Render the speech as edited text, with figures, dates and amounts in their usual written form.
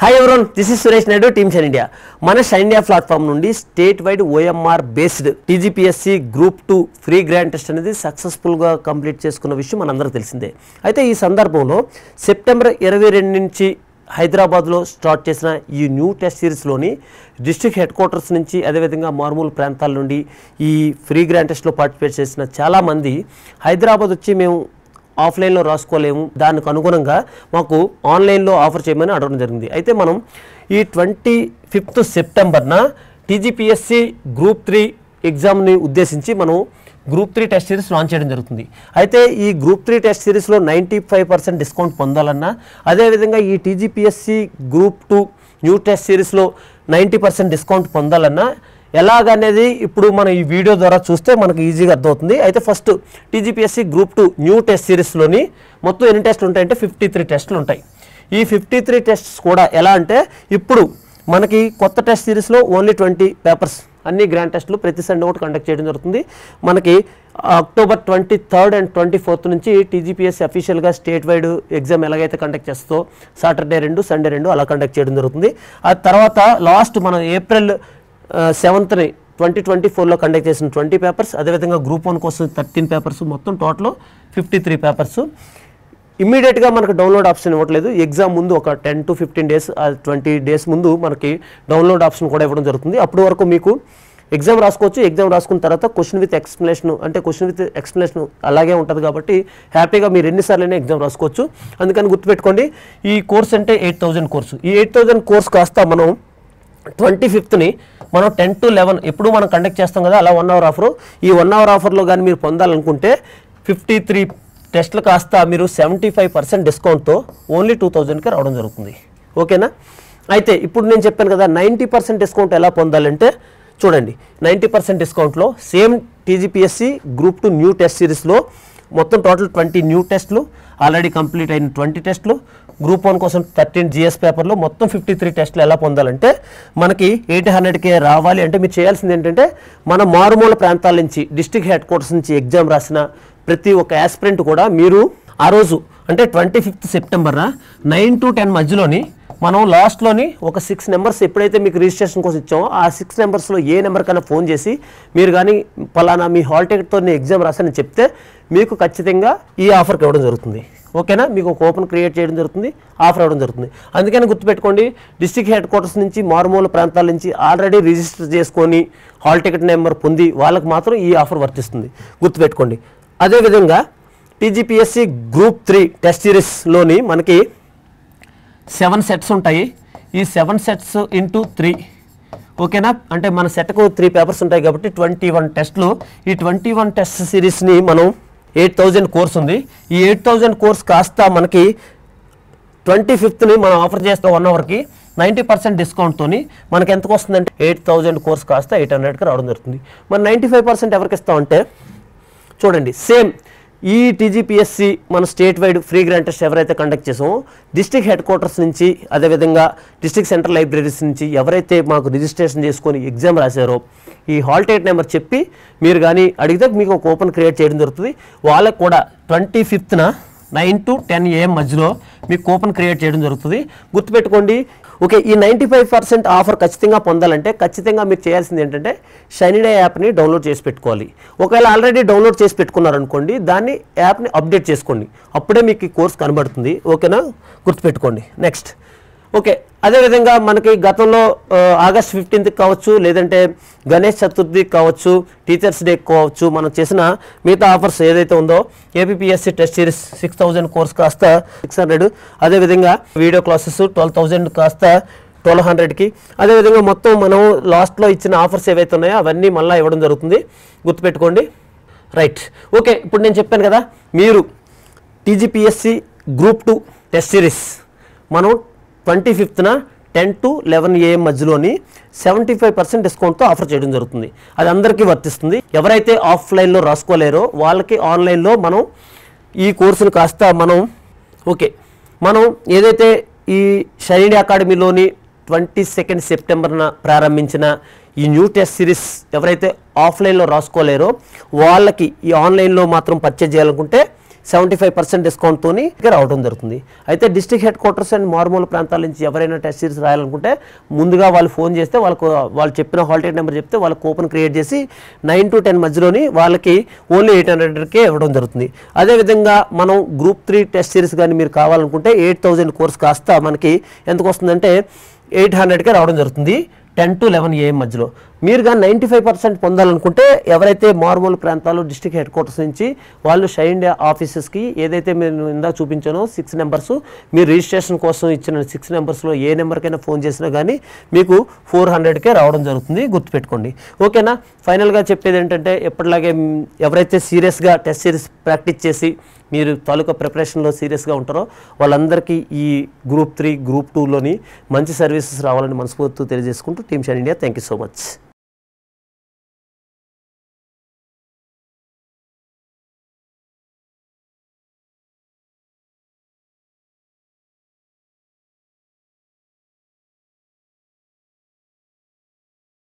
Hi everyone, this is Suresh Naidu, team shine India. మన shine India platform నుండి state wide OMR based TGPSC group 2 free grand test అనేది సక్సెస్ఫుల్గా complete చేసుకున్న విషయం మనందరికీ తెలిసిందే. అయితే ఈ సందర్భంలో సెప్టెంబర్ 22 నుంచి హైదరాబాద్లో స్టార్ట్ చేసిన ఈ న్యూ టెస్ట్ సిరీస్లోని డిస్ట్రిక్ట్ హెడ్ క్వార్టర్స్ నుంచి అదేవిధంగా మారుమూల ప్రాంతాల నుండి ఈ ఫ్రీ గ్రాండ్ టెస్ట్లో పార్టిసిపేట్ చేసిన చాలామంది హైదరాబాద్ వచ్చి మేము ఆఫ్లైన్లో రాసుకోలేము, దానికి అనుగుణంగా మాకు ఆన్లైన్లో ఆఫర్ చేయమని అడగడం జరిగింది. అయితే మనం ఈ 25th సెప్టెంబర్న టీజీపీఎస్సీ గ్రూప్ 3 ఎగ్జామ్ని ఉద్దేశించి మనం గ్రూప్ 3 టెస్ట్ సిరీస్ లాంచ్ చేయడం జరుగుతుంది. అయితే ఈ గ్రూప్ 3 టెస్ట్ సిరీస్లో 95% డిస్కౌంట్ పొందాలన్నా, అదేవిధంగా ఈ టీజీపీఎస్సీ గ్రూప్ 2 న్యూ టెస్ట్ సిరీస్లో 90% డిస్కౌంట్ పొందాలన్నా ఎలాగనేది ఇప్పుడు మనం ఈ వీడియో ద్వారా చూస్తే మనకు ఈజీగా అర్థమవుతుంది. అయితే first TGPSC group 2 new test సిరీస్లోని మొత్తం ఎన్ని టెస్టులు ఉంటాయంటే 53 టెస్టులు ఉంటాయి. ఈ 53 టెస్ట్స్ కూడా ఎలా అంటే ఇప్పుడు మనకి కొత్త టెస్ట్ సిరీస్లో ఓన్లీ 20 పేపర్స్ అన్ని గ్రాండ్ టెస్టులు ప్రతి సండే ఒకటి కండక్ట్ చేయడం జరుగుతుంది. మనకి అక్టోబర్ 23rd and 24th నుంచి టీజీపీఎస్సీ అఫీషియల్గా స్టేట్ వైడ్ ఎగ్జామ్ ఎలాగైతే కండక్ట్ చేస్తుందో సాటర్డే 2 సండే 2 అలా కండక్ట్ చేయడం జరుగుతుంది. ఆ తర్వాత లాస్ట్ మనం ఏప్రిల్ 7th 2024లో కండక్ట్ చేసిన 20 పేపర్స్, అదేవిధంగా గ్రూప్ 1 కోసం 13 పేపర్స్, మొత్తం టోటల్ 53 పేపర్స్. ఇమ్మీడియట్గా మనకు డౌన్లోడ్ ఆప్షన్ ఇవ్వట్లేదు. ఎగ్జామ్ ముందు ఒక 10 to 15 days 20 days ముందు మనకి డౌన్లోడ్ ఆప్షన్ కూడా ఇవ్వడం జరుగుతుంది. అప్పటి వరకు మీకు ఎగ్జామ్ రాసుకోవచ్చు. ఎగ్జామ్ రాసుకున్న తర్వాత క్వశ్చన్ విత్ ఎక్స్ప్లెనేషన్ అలాగే ఉంటుంది కాబట్టి హ్యాపీగా మీరు ఎన్నిసార్లైనా ఎగ్జామ్ రాసుకోవచ్చు. అందుకని గుర్తుపెట్టుకోండి, ఈ కోర్స్ అంటే 8000 కోర్సు. ఈ 8000 కోర్స్ కాస్త మనం 25th మనం 10 to 11 ఎప్పుడు మనం కండక్ట్ చేస్తాం కదా, అలా 1 hour ఆఫరు. ఈ 1 hour ఆఫర్లో కానీ మీరు పొందాలనుకుంటే 53 టెస్టులు కాస్త మీరు 75% డిస్కౌంట్తో ఓన్లీ 2000కి రావడం జరుగుతుంది. ఓకేనా? అయితే ఇప్పుడు నేను చెప్పాను కదా 90% డిస్కౌంట్ ఎలా పొందాలంటే చూడండి, 90% డిస్కౌంట్లో same TGPSC group 2 new test సిరీస్లో మొత్తం టోటల్ 20 న్యూ టెస్టులు, ఆల్రెడీ కంప్లీట్ అయిన 20 టెస్టులు, గ్రూప్ 1 కోసం 13 జిఎస్ పేపర్లు, మొత్తం 53 టెస్టులు ఎలా పొందాలంటే మనకి 800K రావాలి అంటే మీరు చేయాల్సింది ఏంటంటే మన మారుమూల ప్రాంతాల నుంచి డిస్ట్రిక్ట్ హెడ్ క్వార్టర్స్ నుంచి ఎగ్జామ్ రాసిన ప్రతి ఒక్క యాస్పిరెంట్ కూడా మీరు ఆ రోజు అంటే 25th సెప్టెంబర్న 9 to 10 మధ్యలోని మనం లాస్ట్లోని ఒక 6 నెంబర్స్ ఎప్పుడైతే మీకు రిజిస్ట్రేషన్ కోసం ఇచ్చామో ఆ 6 నెంబర్స్లో ఏ నెంబర్ కన్నా ఫోన్ చేసి మీరు కానీ పలానా మీ హాల్ టికెట్తో నేను ఎగ్జామ్ రాసానని చెప్తే మీకు ఖచ్చితంగా ఈ ఆఫర్కి ఇవ్వడం జరుగుతుంది. ఓకేనా? మీకు ఒక ఓపెన్ క్రియేట్ చేయడం జరుగుతుంది, ఆఫర్ ఇవ్వడం జరుగుతుంది. అందుకని గుర్తుపెట్టుకోండి, డిస్ట్రిక్ట్ హెడ్ క్వార్టర్స్ నుంచి మారుమూల ప్రాంతాల నుంచి ఆల్రెడీ రిజిస్టర్ చేసుకొని హాల్ టికెట్ నెంబర్ పొంది వాళ్ళకి మాత్రం ఈ ఆఫర్ వర్తిస్తుంది, గుర్తుపెట్టుకోండి. అదేవిధంగా టీజీపీఎస్సీ గ్రూప్ 3 టెస్ట్ సిరీస్లోని మనకి 7 సెట్స్ ఉంటాయి. ఈ 7 సెట్స్ ఇంటూ 3 ఓకేనా? అంటే మన సెట్కు 3 పేపర్స్ ఉంటాయి కాబట్టి 21 టెస్టులు. ఈ 21 టెస్ట్ సిరీస్ని మనం 8000 కోర్స్ ఉంది. ఈ 8000 కోర్స్ కాస్త మనకి 25th మనం ఆఫర్ చేస్తాం 1 hourకి 90% డిస్కౌంట్తో మనకి ఎంతకు వస్తుందంటే 8000 కోర్స్ కాస్త 800కి రావడం జరుగుతుంది. మరి 95% ఎవరికి ఇస్తామంటే చూడండి, సేమ్ ఈ టీజీపీఎస్సీ మన state wide free grand test ఎవరైతే కండక్ట్ చేసామో డిస్ట్రిక్ట్ హెడ్ క్వార్టర్స్ నుంచి అదేవిధంగా డిస్ట్రిక్ట్ సెంట్రల్ లైబ్రరీస్ నుంచి ఎవరైతే మాకు రిజిస్ట్రేషన్ చేసుకొని ఎగ్జామ్ రాశారో ఈ హాల్ టికెట్ నెంబర్ చెప్పి మీరు కానీ అడిగితే మీకు ఒక ఓపెన్ క్రియేట్ చేయడం జరుగుతుంది. వాళ్ళకు కూడా 25th 9 to 10 AM మధ్యలో మీకు కూపన్ క్రియేట్ చేయడం జరుగుతుంది. గుర్తుపెట్టుకోండి. ఓకే, ఈ 95% ఆఫర్ ఖచ్చితంగా పొందాలంటే ఖచ్చితంగా మీరు చేయాల్సింది ఏంటంటే షైన్ ఇండియా యాప్ని డౌన్లోడ్ చేసి పెట్టుకోవాలి. ఒకవేళ ఆల్రెడీ డౌన్లోడ్ చేసి పెట్టుకున్నారనుకోండి, దాన్ని యాప్ని అప్డేట్ చేసుకోండి, అప్పుడే మీకు ఈ కోర్స్ కనబడుతుంది. ఓకేనా? గుర్తుపెట్టుకోండి. నెక్స్ట్ ఓకే, అదేవిధంగా మనకి గతంలో ఆగస్ట్ 15th కావచ్చు, లేదంటే గణేష్ చతుర్థికి కావచ్చు, టీచర్స్ డే కావచ్చు, మనం చేసిన మిగతా ఆఫర్స్ ఏదైతే ఉందో ఏపీఎస్సీ టెస్ట్ సిరీస్ 6000 కోర్స్ కాస్త 600, అదేవిధంగా వీడియో క్లాసెస్ 12000 కాస్త 1200కి, అదేవిధంగా మొత్తం మనం లాస్ట్లో ఇచ్చిన ఆఫర్స్ ఏవైతే ఉన్నాయో అవన్నీ మళ్ళీ ఇవ్వడం జరుగుతుంది. గుర్తుపెట్టుకోండి. రైట్. ఓకే, ఇప్పుడు నేను చెప్పాను కదా, మీరు టీజీపీఎస్సీ గ్రూప్ 2 టెస్ట్ సిరీస్ మనం 25th 10 to 11 AM మధ్యలోని 75% డిస్కౌంట్తో ఆఫర్ చేయడం జరుగుతుంది. అది అందరికీ వర్తిస్తుంది. ఎవరైతే ఆఫ్లైన్లో రాసుకోలేరో వాళ్ళకి ఆన్లైన్లో మనం ఈ కోర్సును కాస్త మనం ఏదైతే ఈ షైన్ ఇండియా అకాడమీలోని 22nd సెప్టెంబర్న ప్రారంభించిన ఈ న్యూ టెస్ట్ సిరీస్ ఎవరైతే ఆఫ్లైన్లో రాసుకోలేరో వాళ్ళకి ఈ ఆన్లైన్లో మాత్రం పర్చేజ్ చేయాలనుకుంటే 75% డిస్కౌంట్తో రావడం జరుగుతుంది. అయితే డిస్ట్రిక్ట్ హెడ్ క్వార్టర్స్ అండ్ మారుమూల ప్రాంతాల నుంచి ఎవరైనా టెస్ట్ సిరీస్ రాయాలనుకుంటే ముందుగా వాళ్ళు ఫోన్ చేస్తే వాళ్ళు చెప్పిన హాల్ టికెట్ నెంబర్ చెప్తే వాళ్ళ కూపన్ క్రియేట్ చేసి 9 to 10 మధ్యలోని వాళ్ళకి ఓన్లీ 800కే ఇవ్వడం జరుగుతుంది. అదేవిధంగా మనం గ్రూప్ 3 టెస్ట్ సిరీస్ కానీ మీరు కావాలనుకుంటే 8000 కోర్స్ కాస్త మనకి ఎంతకు వస్తుందంటే 800కే రావడం జరుగుతుంది 10 to 11 AM మధ్యలో. మీరుగా 95% పొందాలనుకుంటే ఎవరైతే మారుమూల ప్రాంతాలు డిస్ట్రిక్ట్ హెడ్ క్వార్టర్స్ నుంచి వాళ్ళు షై ఇండియా ఆఫీసెస్కి ఏదైతే నేను ఇందాక చూపించానో 6 నెంబర్స్ మీరు రిజిస్ట్రేషన్ కోసం ఇచ్చిన 6 నెంబర్స్లో ఏ నెంబర్కైనా ఫోన్ చేసినా కానీ మీకు 400కే రావడం జరుగుతుంది, గుర్తుపెట్టుకోండి. ఓకేనా? ఫైనల్గా చెప్పేది ఏంటంటే ఎప్పటిలాగే ఎవరైతే సీరియస్గా టెస్ట్ సిరీస్ ప్రాక్టీస్ చేసి మీరు తాలూకా ప్రిపరేషన్లో సీరియస్గా ఉంటారో వాళ్ళందరికీ ఈ గ్రూప్ 3 గ్రూప్ 2లోని మంచి సర్వీసెస్ రావాలని మనస్ఫూర్తిగా తెలియజేసుకుంటూ team shy India thank you so much.